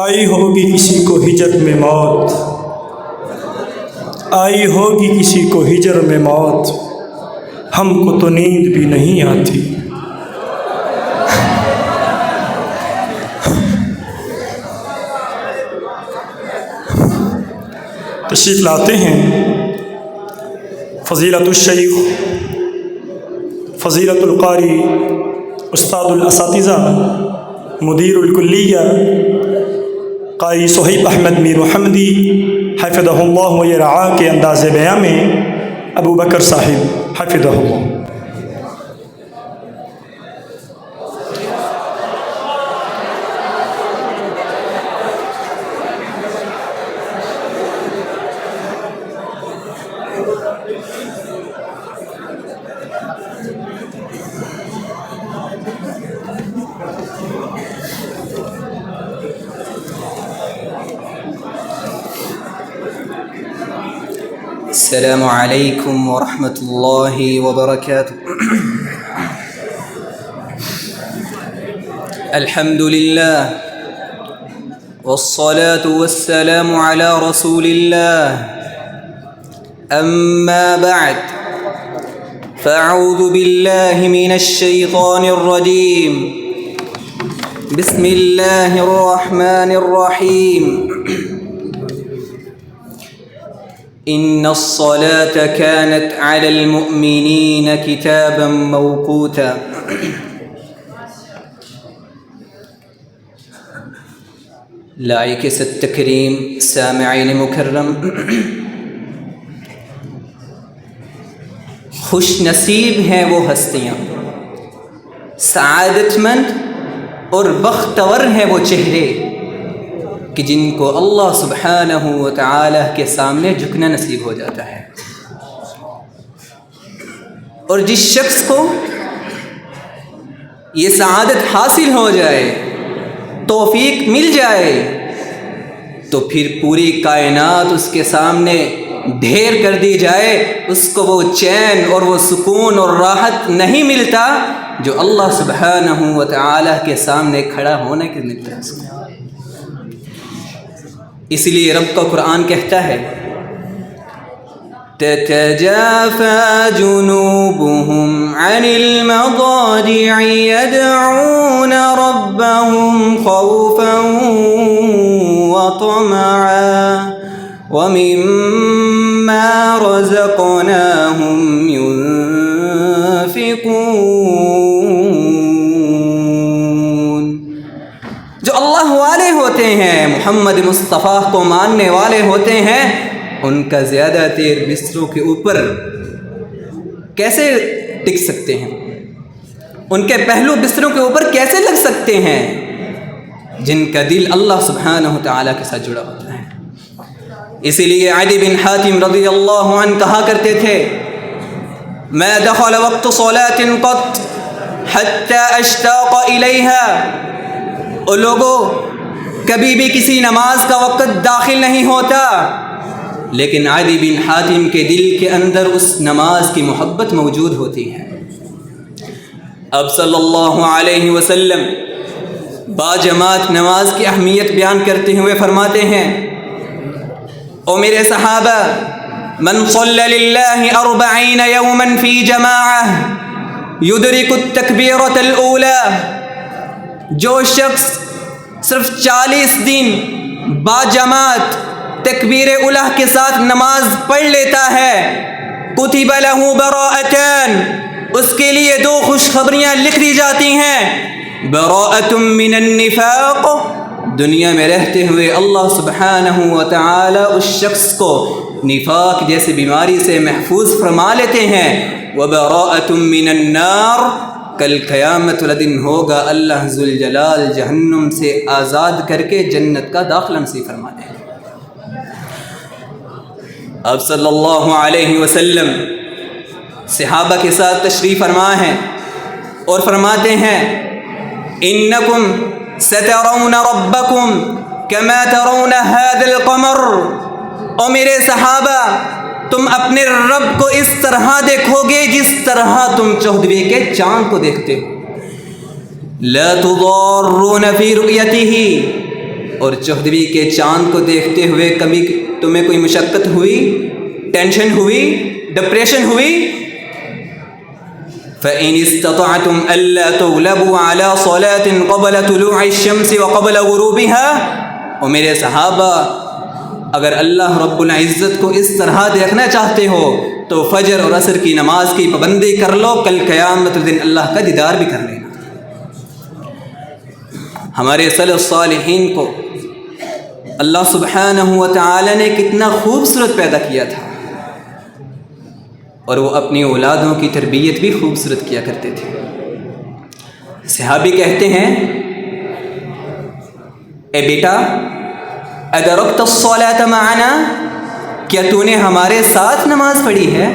آئی ہوگی کسی کو ہجر میں موت، آئی ہوگی کسی کو ہجر میں موت، ہم کو تو نیند بھی نہیں آتی۔ تشریف لاتے ہیں فضیلت الشیخ فضیلت القاری استاد الاساتذہ مدیر الکلیہ قاری صہیب احمد میر محمدی حفظہ اللہ و یرعاہ کے انداز بیان میں ابو بکر صاحب حفظہ اللہ۔ السلام علیکم ورحمۃ اللہ وبرکاتہ۔ الحمد للہ والصلاة والسلام علی رسول اللہ، اما بعد فاعوذ باللہ من الشیطان الرجیم، بسم اللہ الرحمن الرحیم۔ ان الصلاة كانت على المؤمنين كتابا موقوتا۔ لائق التکریم سامعین مکرم، خوش نصیب ہیں وہ ہستیاں، سعادت مند اور بختور ہیں وہ چہرے کہ جن کو اللہ سبحانہ و تعالی کے سامنے جھکنا نصیب ہو جاتا ہے۔ اور جس شخص کو یہ سعادت حاصل ہو جائے، توفیق مل جائے، تو پھر پوری کائنات اس کے سامنے ڈھیر کر دی جائے، اس کو وہ چین اور وہ سکون اور راحت نہیں ملتا جو اللہ سبحانہ و تعالی کے سامنے کھڑا ہونے کے ملتا ہے اس کو۔ اس لیے رب کا قرآن کہتا ہے تتجافى جنوبهم عن المضاجع يدعون ربهم خوفا وطمعا ومما رزقناهم ينفقون۔ جو اللہ والے ہوتے ہیں، محمد مصطفیٰ کو ماننے والے ہوتے ہیں، ان کا زیادہ تر بستروں کے اوپر کیسے ٹک سکتے ہیں، ان کے پہلو بستروں کے اوپر کیسے لگ سکتے ہیں؟ جن کا دل اللہ سبحانہ وتعالی کے ساتھ جڑا ہوتا ہے۔ اسی لیے عدی بن حاتم رضی اللہ عنہ کہا کرتے تھے ما دخل وقت صلاة قط حتى اشتاق الیہا۔ اور لوگوں، کبھی بھی کسی نماز کا وقت داخل نہیں ہوتا لیکن عدی بن حاتم کے دل کے اندر اس نماز کی محبت موجود ہوتی ہے۔ اب صلی اللہ علیہ وسلم باجماعت نماز کی اہمیت بیان کرتے ہوئے فرماتے ہیں او میرے صحابہ، من صلی للہ 40 یوما فی جماعہ یدرک التکبیرۃ الاولی، جو شخص صرف 40 دن باجماعت تکبیر اولیٰ کے ساتھ نماز پڑھ لیتا ہے، کتب لہ براءتان، اس کے لیے 2 خوشخبریاں لکھ دی جاتی ہیں، براءۃ من النفاق، دنیا میں رہتے ہوئے اللہ سبحانہ و تعالی اس شخص کو نفاق جیسے بیماری سے محفوظ فرما لیتے ہیں، وبراءۃ من النار، کل قیامت الدن ہوگا اللہ ذوالجلال جہنم سے آزاد کر کے جنت کا داخلہ نصیب فرما دیں گے۔ اب صلی اللہ علیہ وسلم صحابہ کے ساتھ تشریف فرما ہیں اور فرماتے ہیں انکم سترون ربکم کما ترون هذا القمر، او میرے صحابہ تم اپنے رب کو اس طرح دیکھو گے جس طرح تم 14ویں کے چاند کو دیکھتے ہو۔ لا تضارون فی رؤیتہ، اور 14ویں کے چاند کو دیکھتے ہوئے کبھی تمہیں کوئی مشقت ہوئی، ٹینشن ہوئی، ڈپریشن ہوئی؟ فَإِنِ اسْتَطَعْتُمْ أَلَّا تُغْلَبُوا عَلَى صَلَاةٍ قَبْلَ طُلُوعِ الشَّمْسِ وَقَبْلَ غُرُوبِهَا، اور میرے صحابہ اگر اللہ رب العزت کو اس طرح دیکھنا چاہتے ہو تو فجر اور عصر کی نماز کی پابندی کر لو، کل قیامت الدن اللہ کا دیدار بھی کر لینا۔ ہمارے سلف صالحین کو اللہ سبحانہ و تعالی نے کتنا خوبصورت پیدا کیا تھا، اور وہ اپنی اولادوں کی تربیت بھی خوبصورت کیا کرتے تھے۔ صحابی کہتے ہیں، اے بیٹا ادرکت الصلاۃ معنا، کیا تو نے ہمارے ساتھ نماز پڑھی ہے؟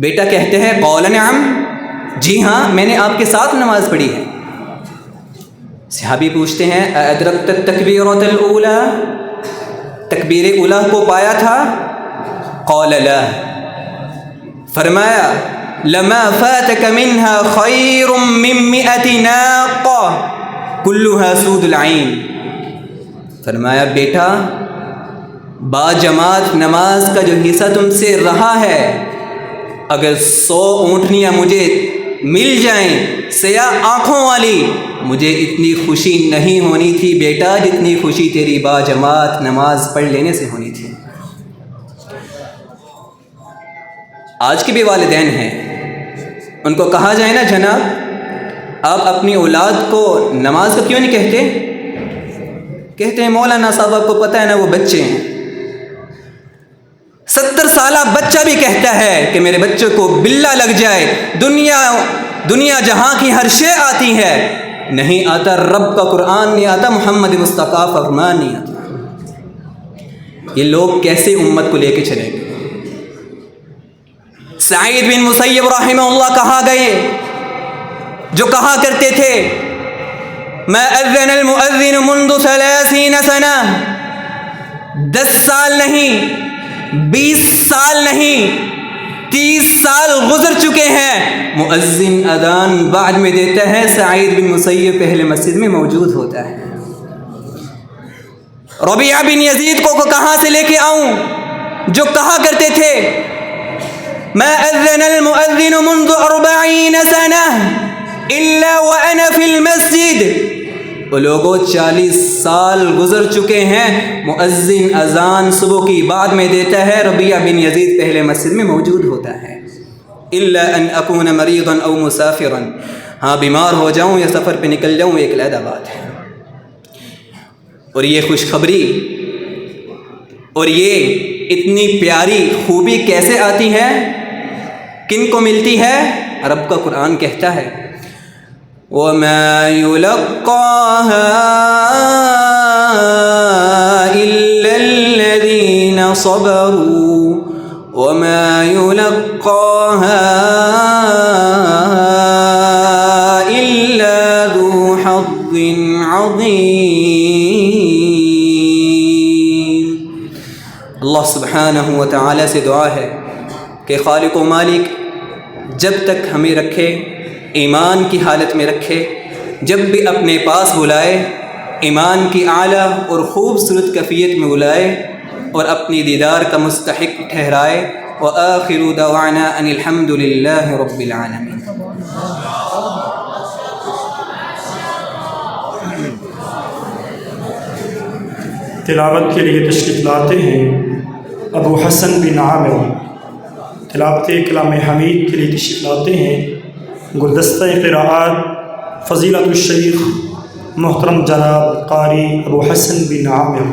بیٹا کہتے ہیں قال نعم، جی ہاں میں نے آپ کے ساتھ نماز پڑھی ہے۔ صحابی پوچھتے ہیں ادرکت التکبیرۃ الاولی، تکبیر اولی کو پایا تھا؟ قال لا، فرمایا لما فاتك منها خير من 100 ناقة كلها سود العين، فرمایا بیٹا با جماعت نماز کا جو حصہ تم سے رہا ہے، اگر 100 اونٹنیاں مجھے مل جائیں سیاہ آنکھوں والی، مجھے اتنی خوشی نہیں ہونی تھی بیٹا جتنی خوشی تیری با جماعت نماز پڑھ لینے سے ہونی تھی۔ آج کے بھی والدین ہیں، ان کو کہا جائے نا جناب آپ اپنی اولاد کو نماز کا کیوں نہیں کہتے ہیں مولانا صاحب آپ کو پتہ ہے نا وہ بچے ہیں۔ 70 سالہ بچہ بھی کہتا ہے کہ میرے بچے کو بلہ لگ جائے، دنیا جہاں کی ہر شے آتی ہے، نہیں آتا رب کا قرآن، نہیں آتا محمد مصطفیٰ فرمان نہیں آتا۔ یہ لوگ کیسے امت کو لے کے چلیں گے؟ سعید بن مسیب رحمہ اللہ کہا گئے، جو کہا کرتے تھے ما اذن المؤذن منذ 30 سنہ، 10 سال نہیں، 20 سال نہیں، 30 سال گزر چکے ہیں، مؤذن اذان بعد میں دیتا ہے، سعید بن مسیب پہلے مسجد میں موجود ہوتا ہے۔ ربیعہ بن یزید کو کہاں سے لے کے آؤں، جو کہا کرتے تھے ما اذن المؤذن منذ 40 سنہ الا وانا فی المسجد، وہ لوگوں 40 سال گزر چکے ہیں، مؤذن اذان صبح کی بعد میں دیتا ہے، ربیعہ بن یزید پہلے مسجد میں موجود ہوتا ہے۔ الا ان اکون مریضا او مسافرا، ہاں بیمار ہو جاؤں یا سفر پہ نکل جاؤں ایک علیحدہ بات ہے۔ اور یہ خوشخبری اور یہ اتنی پیاری خوبی کیسے آتی ہے، کن کو ملتی ہے؟ رب کا قرآن کہتا ہے وَمَا يُلَقَّاهَا إِلَّا الَّذِينَ صَبَرُوا وَمَا يُلَقَّاهَا إِلَّا ذُو حَظٍّ عَظِيمٍ۔ اللہ سبحانہ و تعالی سے دعا ہے کہ خالق و مالک جب تک ہمیں رکھے، ایمان کی حالت میں رکھے، جب بھی اپنے پاس بلائے ایمان کی اعلیٰ اور خوبصورت کیفیت میں بلائے اور اپنی دیدار کا مستحق ٹھہرائے۔ وآخر دعوانا ان الحمد للہ رب العالمین۔ تلاوت کے لیے تشریف لاتے ہیں ابو حسن بن عامر، تلاوت کلام حمید کے لیے تشریف لاتے ہیں گلدستہ قراءات فضیلت الشیخ محترم جناب قاری ابو حسن بن عامر۔